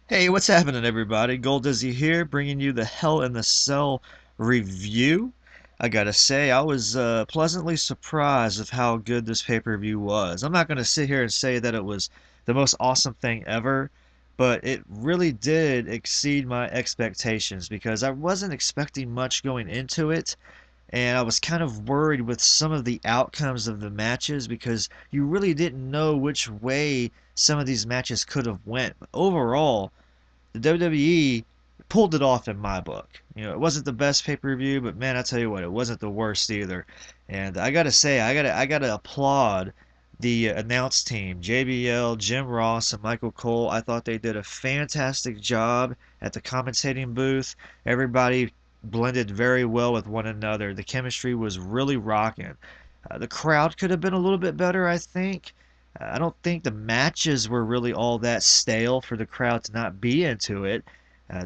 Hey, what's happening, everybody? Gold Dizzy here, bringing you the Hell in the Cell review. I gotta say, I was pleasantly surprised of how good this pay-per-view was. I'm not gonna sit here and say that it was the most awesome thing ever, but it really did exceed my expectations because I wasn't expecting much going into it, and I was kind of worried with some of the outcomes of the matches because you really didn't know which way some of these matches could have went. But overall, the WWE pulled it off in my book. It wasn't the best pay-per-view, but man, I tell you what, it wasn't the worst either. And I gotta say, I gotta applaud the announce team, JBL, Jim Ross, and Michael Cole. I thought they did a fantastic job at the commentating booth. Everybody blended very well with one another. The chemistry was really rocking. The crowd could have been a little bit better, I think. I don't think the matches were really all that stale for the crowd to not be into it.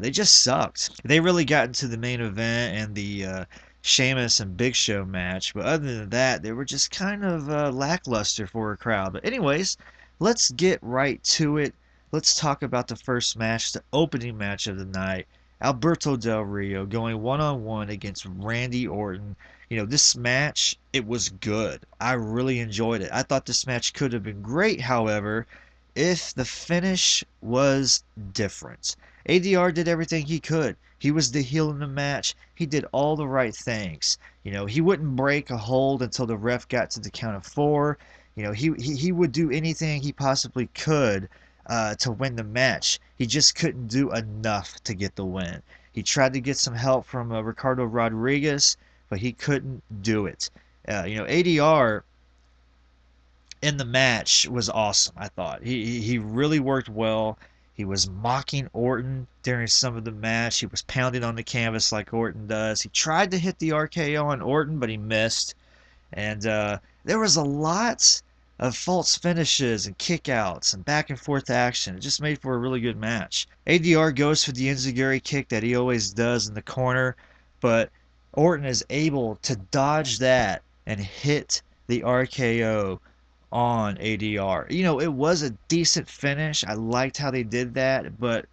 They just sucked. They really got into the main event and the Sheamus and Big Show match, but other than that, they were just kind of lackluster for a crowd. But anyways, let's get right to it. Let's talk about the first match, the opening match of the night. Alberto Del Rio going one-on-one against Randy Orton. This match, it was good. I really enjoyed it. I thought this match could have been great, however, if the finish was different. ADR did everything he could. He was the heel in the match. He did all the right things. He wouldn't break a hold until the ref got to the count of four. He would do anything he possibly could to win the match. He just couldn't do enough to get the win. He tried to get some help from Ricardo Rodriguez, but he couldn't do it. ADR in the match was awesome. I thought he really worked well. He was mocking Orton during some of the match. He was pounding on the canvas like Orton does. He tried to hit the RKO on Orton, but he missed. And there was a lot of false finishes and kickouts and back and forth action. It just made for a really good match. ADR goes for the enziguri kick that he always does in the corner, but Orton is able to dodge that and hit the RKO on ADR. It was a decent finish. I liked how they did that, but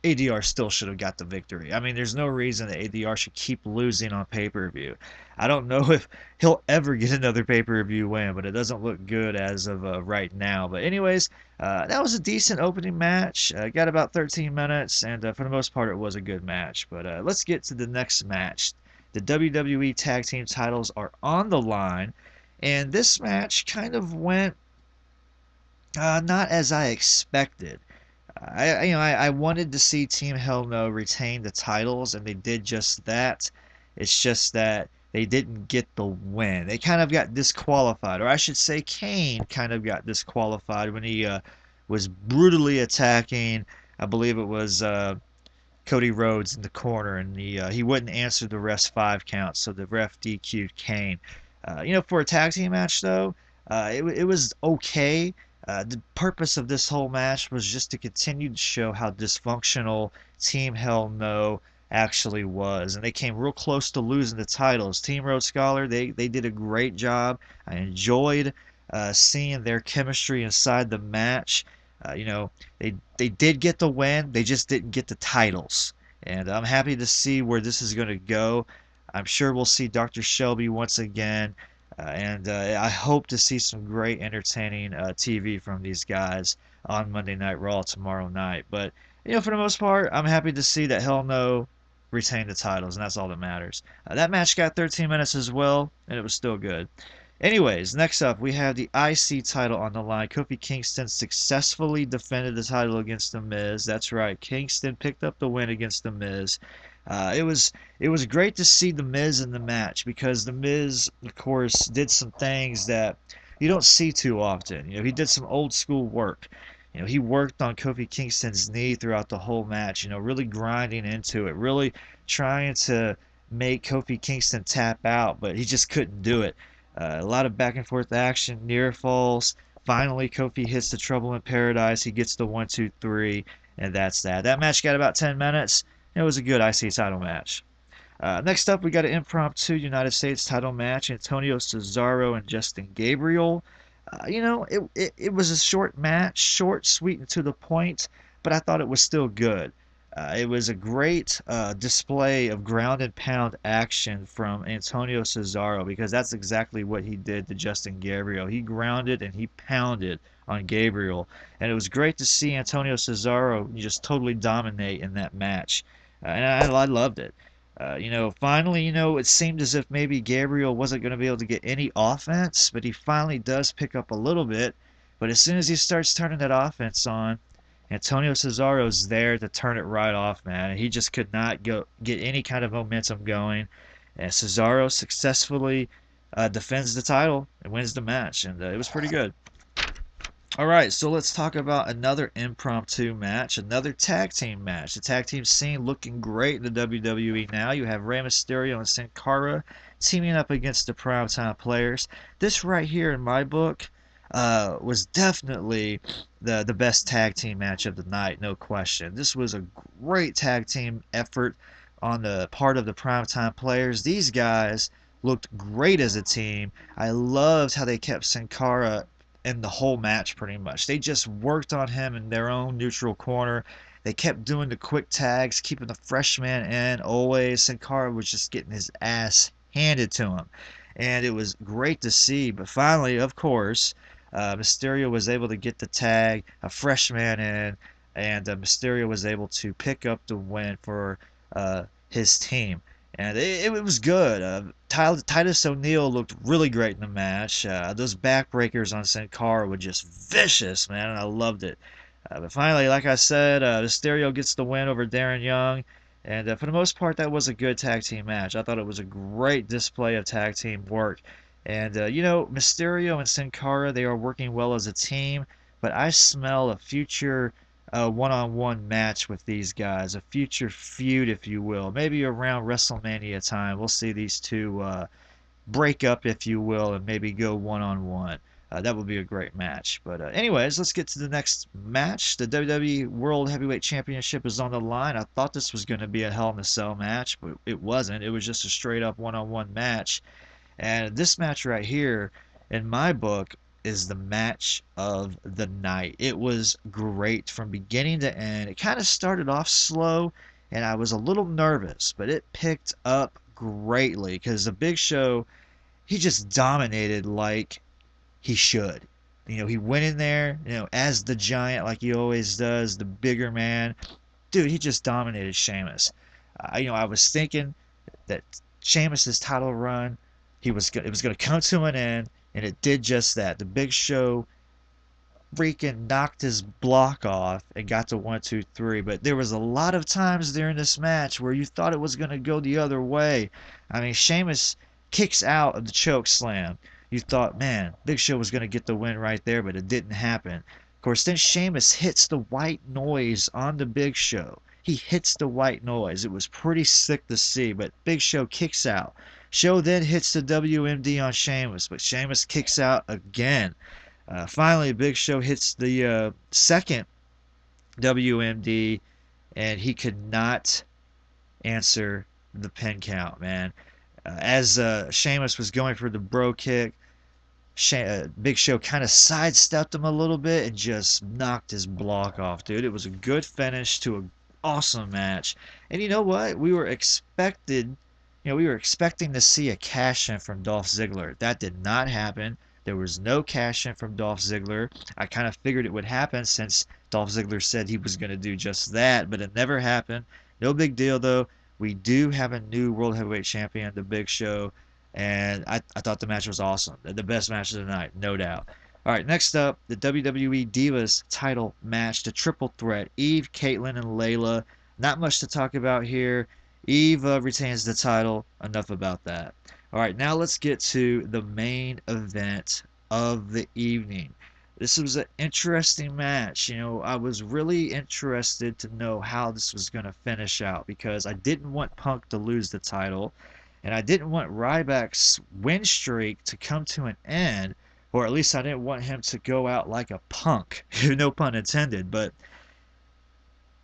ADR still should have got the victory. I mean, there's no reason that ADR should keep losing on pay-per-view. I don't know if he'll ever get another pay-per-view win, but it doesn't look good as of right now. But anyways, that was a decent opening match. Got about 13 minutes, and for the most part, it was a good match. But let's get to the next match. The WWE Tag Team titles are on the line, and this match kind of went not as I expected. I wanted to see Team Hell No retain the titles, and they did just that. It's just that they didn't get the win. They kind of got disqualified, or I should say, Kane kind of got disqualified when he was brutally attacking. I believe it was Cody Rhodes in the corner, and he wouldn't answer the ref's 5 count, so the ref DQ'd Kane. For a tag team match, though, it was okay. The purpose of this whole match was just to continue to show how dysfunctional Team Hell No actually was. And they came real close to losing the titles. Team Road Scholar, they did a great job. I enjoyed seeing their chemistry inside the match. They did get the win, they just didn't get the titles. And I'm happy to see where this is going to go. I'm sure we'll see Dr. Shelby once again. And I hope to see some great entertaining TV from these guys on Monday Night Raw tomorrow night. But, for the most part, I'm happy to see that Hell No retained the titles, and that's all that matters. That match got 13 minutes as well, and it was still good. Anyways, next up, we have the IC title on the line. Kofi Kingston successfully defended the title against The Miz. That's right, Kingston picked up the win against The Miz. It was great to see The Miz in the match because The Miz, of course, did some things that you don't see too often. He did some old school work. He worked on Kofi Kingston's knee throughout the whole match. Really grinding into it, really trying to make Kofi Kingston tap out, but he just couldn't do it. A lot of back and forth action, near falls. Finally, Kofi hits the Trouble in Paradise. He gets the 1, 2, 3, and that's that. That match got about 10 minutes. It was a good IC title match. Next up, we got an impromptu United States title match. Antonio Cesaro and Justin Gabriel. It was a short match, short, sweet, and to the point. but I thought it was still good. It was a great display of ground and pound action from Antonio Cesaro, because that's exactly what he did to Justin Gabriel. He grounded and he pounded on Gabriel, and it was great to see Antonio Cesaro just totally dominate in that match, and I loved it. Finally, it seemed as if maybe Gabriel wasn't going to be able to get any offense, but he finally does pick up a little bit. But as soon as he starts turning that offense on, Antonio Cesaro's there to turn it right off, man. And he just could not get any kind of momentum going. And Cesaro successfully defends the title and wins the match, and it was pretty good. All right, so let's talk about another impromptu match, another tag team match. The tag team scene looking great in the WWE now. You have Rey Mysterio and Sin Cara teaming up against the Primetime Players. This right here in my book was definitely the best tag team match of the night, no question. This was a great tag team effort on the part of the Primetime Players. These guys looked great as a team. I loved how they kept Sin Cara in the whole match pretty much. They just worked on him in their own neutral corner. They kept doing the quick tags, keeping the fresh man in always. Sin Cara was just getting his ass handed to him. And it was great to see. But finally, of course, Mysterio was able to get the tag, a fresh man in, and Mysterio was able to pick up the win for his team. And it was good. Titus O'Neil looked really great in the match. Those backbreakers on Sin Cara were just vicious, man, and I loved it. But finally, like I said, Mysterio gets the win over Darren Young. And for the most part, that was a good tag team match. I thought it was a great display of tag team work. And, Mysterio and Sin Cara, they are working well as a team. But I smell a future one-on-one match with these guys, a future feud, if you will. Maybe around WrestleMania time, we'll see these two break up, if you will, and maybe go one-on-one. That would be a great match. But anyways, let's get to the next match. The WWE World Heavyweight Championship is on the line. I thought this was going to be a Hell in a Cell match, but it wasn't. It was just a straight-up one-on-one match. And this match right here, in my book, is the match of the night. It was great from beginning to end. It kind of started off slow, and I was a little nervous, but it picked up greatly because the Big Show, he just dominated like he should. He went in there, as the giant like he always does, the bigger man. Dude, he just dominated Sheamus. I was thinking that Sheamus's title run, it was going to come to an end, and it did just that. The Big Show freaking knocked his block off and got to 1, 2, 3. But there was a lot of times during this match where you thought it was going to go the other way. I mean, Sheamus kicks out of the choke slam. You thought, man, Big Show was going to get the win right there, but it didn't happen. Of course, then Sheamus hits the white noise on the Big Show. He hits the white noise. It was pretty sick to see, but Big Show kicks out. Show then hits the WMD on Sheamus, but Sheamus kicks out again. Finally, Big Show hits the second WMD, and he could not answer the pin count, man. As Sheamus was going for the bro kick, Big Show kind of sidestepped him a little bit and just knocked his block off, dude. It was a good finish to an awesome match. And you know what? We were expecting to see a cash-in from Dolph Ziggler. That did not happen. There was no cash-in from Dolph Ziggler. I kind of figured it would happen since Dolph Ziggler said he was going to do just that, but it never happened. No big deal, though. We do have a new World Heavyweight Champion, the Big Show, and I thought the match was awesome. The best match of the night, no doubt. All right, next up, the WWE Divas title match, the triple threat, Eve, Kaitlyn, and Layla. Not much to talk about here. Eve retains the title. Enough about that. All right, now let's get to the main event of the evening. This was an interesting match. I was really interested to know how this was going to finish out because I didn't want Punk to lose the title, and I didn't want Ryback's win streak to come to an end, or at least I didn't want him to go out like a punk. No pun intended, but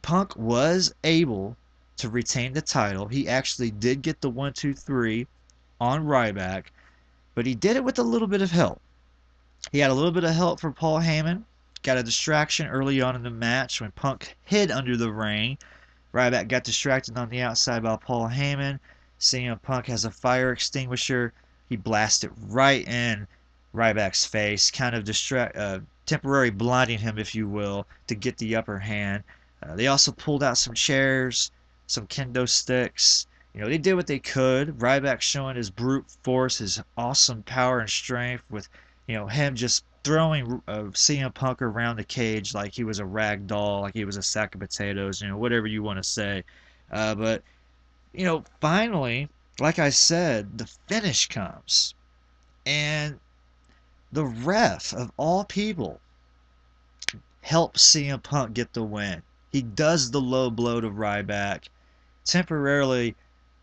Punk was able to retain the title. He actually did get the 1, 2, 3 on Ryback, but he did it with a little bit of help. He had a little bit of help from Paul Heyman, got a distraction early on in the match when Punk hid under the ring. Ryback got distracted on the outside by Paul Heyman. CM Punk has a fire extinguisher. He blasted right in Ryback's face, kind of temporarily blinding him, if you will, to get the upper hand. They also pulled out some chairs, some kendo sticks. They did what they could. Ryback showing his brute force, his awesome power and strength with, him just throwing CM Punk around the cage like he was a rag doll, like he was a sack of potatoes, whatever you want to say. But, finally, like I said, the finish comes. And the ref, of all people, helps CM Punk get the win. He does the low blow to Ryback, temporarily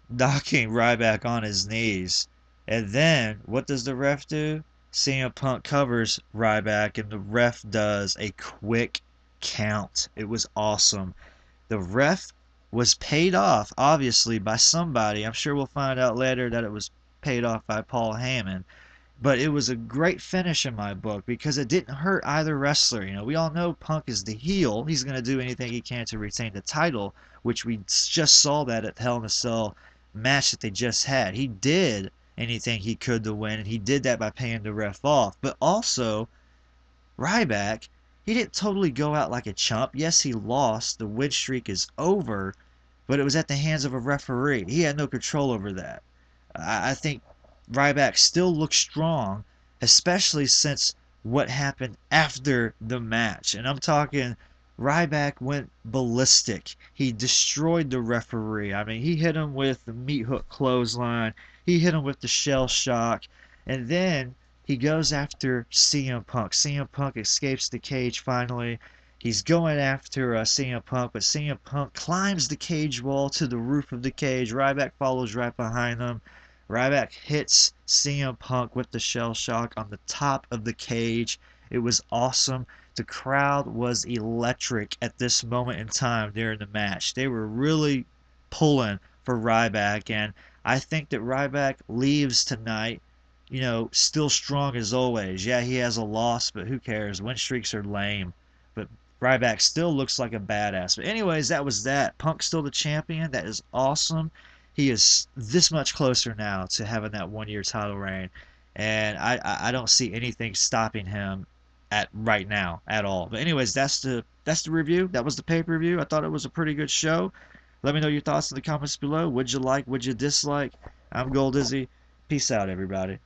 knocking Ryback on his knees. And then, what does the ref do? CM Punk covers Ryback, and the ref does a quick count. It was awesome. The ref was paid off, obviously, by somebody. I'm sure we'll find out later that it was paid off by Paul Heyman. But it was a great finish in my book because it didn't hurt either wrestler. We all know Punk is the heel. He's going to do anything he can to retain the title, which we just saw that at the Hell in a Cell match that they just had. He did anything he could to win, and he did that by paying the ref off. But also, Ryback, he didn't totally go out like a chump. Yes, he lost. The win streak is over, but it was at the hands of a referee. He had no control over that. I think Ryback still looks strong, especially since what happened after the match. And I'm talking Ryback went ballistic. He destroyed the referee. I mean, he hit him with the meat hook clothesline. He hit him with the shell shock. And then he goes after CM Punk. CM Punk escapes the cage finally. He's going after CM Punk, but CM Punk climbs the cage wall to the roof of the cage. Ryback follows right behind him. Ryback hits CM Punk with the shell shock on the top of the cage. It was awesome. The crowd was electric at this moment in time during the match. They were really pulling for Ryback, and I think that Ryback leaves tonight, still strong as always. Yeah, he has a loss, but who cares? Win streaks are lame. But Ryback still looks like a badass. But anyways, that was that. Punk's still the champion. That is awesome. He is this much closer now to having that 1-year title reign, and I don't see anything stopping him at right now at all. But anyways, that's the review. That was the pay-per-view. I thought it was a pretty good show. Let me know your thoughts in the comments below. What'd you like? What'd you dislike? I'm Gold Dizzy. Peace out, everybody.